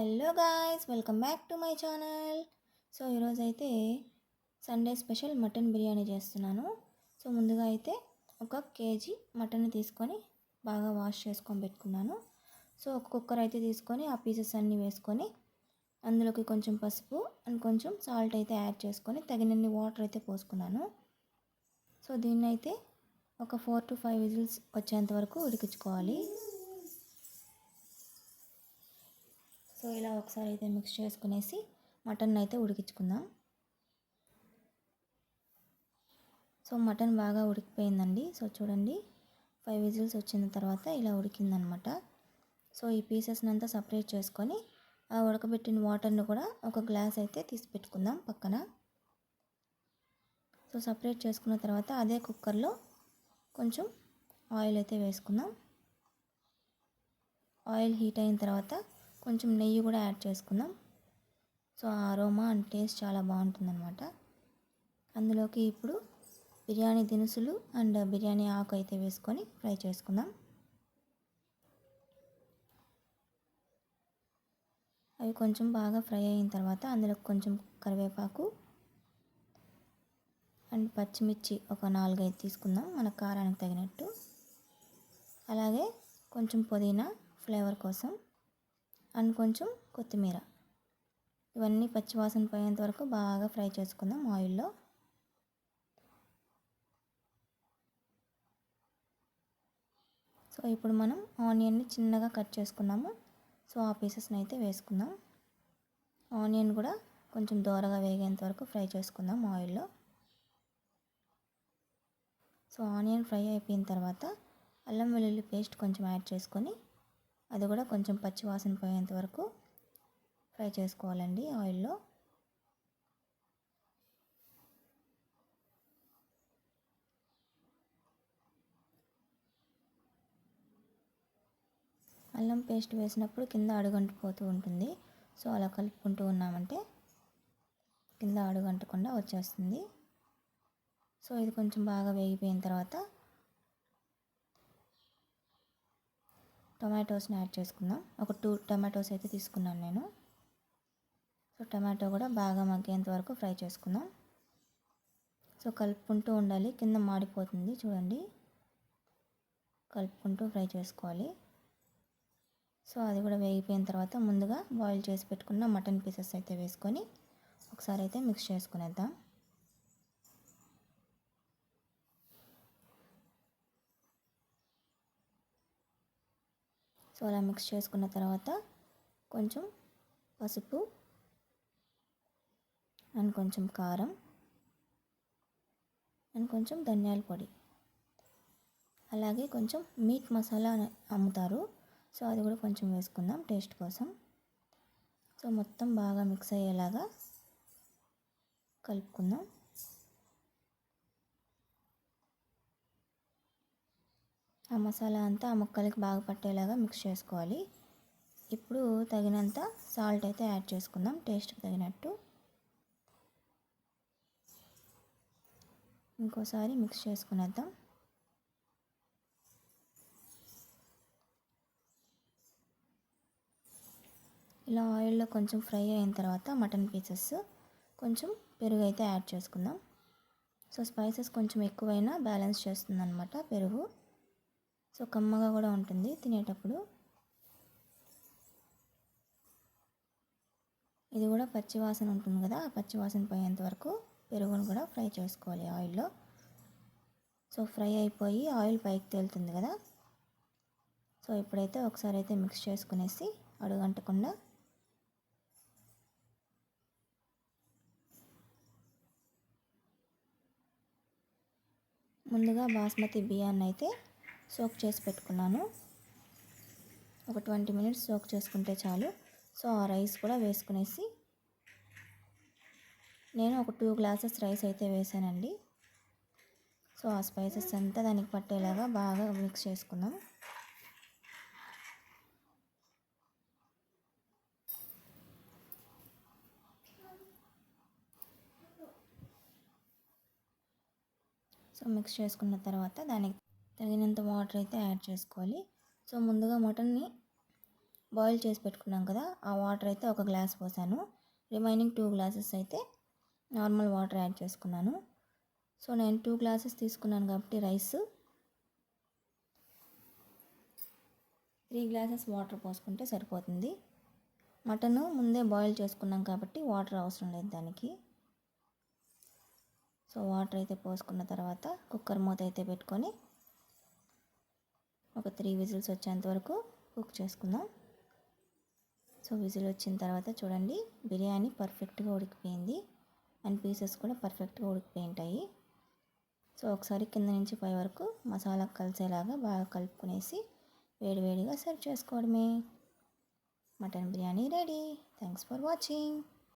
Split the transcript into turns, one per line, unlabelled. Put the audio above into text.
Hello guys, welcome back to my channel. So ఈరోజు అయితే Sunday special mutton biryani చేస్తున్నాను. So ముందుగా అయితే 1 కేజీ మటన్ తీసుకొని బాగా వాష్ చేసుకొని పెట్టుకున్నాను. సో ఒక కుక్కర్ అయితే తీసుకొని ఆ పీసెస్ అన్నీ వేసుకొని అందులోకి కొంచెం పసుపు అండ్ కొంచెం సాల్ట్ అయితే యాడ్ చేసుకొని తగినన్ని వాటర్ అయితే పోసుకున్నాను. సో దీన్ని అయితే ఒక 4 to 5 విజిల్స్ వచ్చేంత వరకు ఉడికించుకోవాలి. సో ఇలా ఒకసారి అయితే మిక్స్ చేసుకునేసి మటన్ అయితే ఉడికించుకుందాం. సో మటన్ బాగా ఉడికిపోయిందండి. సో చూడండి, 5 విజిల్స్ వచ్చిన తర్వాత ఇలా ఉడికిందనమాట. సో ఈ పీసెస్ని అంతా సపరేట్ చేసుకొని ఆ ఉడకబెట్టిన వాటర్ని కూడా ఒక గ్లాస్ అయితే తీసి పెట్టుకుందాం పక్కన. సో సపరేట్ చేసుకున్న తర్వాత అదే కుక్కర్లో కొంచెం ఆయిల్ అయితే వేసుకుందాం. ఆయిల్ హీట్ అయిన తర్వాత కొంచెం నెయ్యి కూడా యాడ్ చేసుకుందాం. సో ఆ అరోమా అండ్ టేస్ట్ చాలా బాగుంటుందన్నమాట. అందులోకి ఇప్పుడు బిర్యానీ దినుసులు అండ్ బిర్యానీ ఆకు అయితే వేసుకొని ఫ్రై చేసుకుందాం. అవి కొంచెం బాగా ఫ్రై అయిన తర్వాత అందులో కొంచెం కరివేపాకు అండ్ పచ్చిమిర్చి ఒక 4-5 తీసుకుందాం మన కారానికి తగినట్టు. అలాగే కొంచెం పుదీనా ఫ్లేవర్ కోసం అండ్ కొంచెం కొత్తిమీర. ఇవన్నీ పచ్చివాసన పోయేంత వరకు బాగా ఫ్రై చేసుకుందాం ఆయిల్లో. సో ఇప్పుడు మనం ఆనియన్ని చిన్నగా కట్ చేసుకున్నాము. సో ఆ పీసెస్ని అయితే వేసుకుందాం. ఆనియన్ కూడా కొంచెం దోరగా వేగేంత వరకు ఫ్రై చేసుకుందాం ఆయిల్లో. సో ఆనియన్ ఫ్రై అయిపోయిన తర్వాత అల్లం వెల్లుల్లి పేస్ట్ కొంచెం యాడ్ చేసుకొని అది కూడా కొంచెం పచ్చివాసన పోయేంత వరకు ఫ్రై చేసుకోవాలండి ఆయిల్లో. అల్లం పేస్ట్ వేసినప్పుడు కింద అడుగంటిపోతూ ఉంటుంది. సో అలా కలుపుకుంటూ ఉన్నామంటే కింద అడుగంటకుండా వచ్చేస్తుంది. సో ఇది కొంచెం బాగా వేగిపోయిన తర్వాత టొమాటోస్ని యాడ్ చేసుకుందాం. ఒక 2 టొమాటోస్ అయితే తీసుకున్నాను నేను. సో టొమాటో కూడా బాగా మగ్గేంత వరకు ఫ్రై చేసుకుందాం. సో కలుపుకుంటూ ఉండాలి, కింద మాడిపోతుంది చూడండి. కలుపుకుంటూ ఫ్రై చేసుకోవాలి. సో అది కూడా వేగిపోయిన తర్వాత ముందుగా బాయిల్ చేసి పెట్టుకున్న మటన్ పీసెస్ అయితే వేసుకొని ఒకసారి అయితే మిక్స్ చేసుకునేద్దాం. సో అలా మిక్స్ చేసుకున్న తర్వాత కొంచెం పసుపు అండ్ కొంచెం కారం అండ్ కొంచెం ధనియాల పొడి, అలాగే కొంచెం మీట్ మసాలా అమ్ముతారు. సో అది కూడా కొంచెం వేసుకుందాం టేస్ట్ కోసం. సో మొత్తం బాగా మిక్స్ అయ్యేలాగా కలుపుకుందాం. ఆ మసాలా అంతా ఆ ముక్కలకి బాగా పట్టేలాగా మిక్స్ చేసుకోవాలి. ఇప్పుడు తగినంత సాల్ట్ అయితే యాడ్ చేసుకుందాం టేస్ట్కి తగినట్టు. ఇంకోసారి మిక్స్ చేసుకునేద్దాం. ఇలా ఆయిల్లో కొంచెం ఫ్రై అయిన తర్వాత మటన్ పీసెస్ కొంచెం పెరుగు అయితే యాడ్ చేసుకుందాం. సో స్పైసెస్ కొంచెం ఎక్కువైనా బ్యాలెన్స్ చేస్తుంది అనమాట పెరుగు. సో కమ్మగా కూడా ఉంటుంది తినేటప్పుడు. ఇది కూడా పచ్చివాసన ఉంటుంది కదా, ఆ పచ్చివాసన పోయేంత వరకు పెరుగును కూడా ఫ్రై చేసుకోవాలి ఆయిల్లో. సో ఫ్రై అయిపోయి ఆయిల్ పైకి తేలుతుంది కదా. సో ఇప్పుడైతే ఒకసారి అయితే మిక్స్ చేసుకునేసి అడుగంటకుండా ముందుగా బాస్మతి బియ్యాన్ని అయితే సోక్ చేసి పెట్టుకున్నాను. ఒక 20 మినిట్స్ సోక్ చేసుకుంటే చాలు. సో ఆ రైస్ కూడా వేసుకునేసి నేను ఒక 2 గ్లాసెస్ రైస్ అయితే వేసానండి. సో ఆ స్పైసెస్ అంతా దానికి పట్టేలాగా బాగా మిక్స్ చేసుకుందాం. సో మిక్స్ చేసుకున్న తర్వాత దానికి తగినంత వాటర్ అయితే యాడ్ చేసుకోవాలి. సో ముందుగా మటన్ని బాయిల్ చేసి పెట్టుకున్నాం కదా, ఆ వాటర్ అయితే ఒక గ్లాస్ పోసాను. రిమైనింగ్ 2 గ్లాసెస్ అయితే నార్మల్ వాటర్ యాడ్ చేసుకున్నాను. సో నేను 2 గ్లాసెస్ తీసుకున్నాను కాబట్టి రైస్ 3 గ్లాసెస్ వాటర్ పోసుకుంటే సరిపోతుంది. మటన్ ముందే బాయిల్ చేసుకున్నాం కాబట్టి వాటర్ అవసరం లేదు దానికి. సో వాటర్ అయితే పోసుకున్న తర్వాత కుక్కర్ మూత అయితే పెట్టుకొని ఒక 3 విజిల్స్ వచ్చేంత వరకు కుక్ చేసుకుందాం. సో విజిల్ వచ్చిన తర్వాత చూడండి, బిర్యానీ పర్ఫెక్ట్గా ఉడికిపోయింది అండ్ పీసెస్ కూడా పర్ఫెక్ట్గా ఉడికిపోయి ఉంటాయి. సో ఒకసారి కింద నుంచి పై వరకు మసాలా కలిసేలాగా బాగా కలుపుకునేసి వేడివేడిగా సర్వ్ చేసుకోవడమే. Mutton biryani ready. Thanks for watching.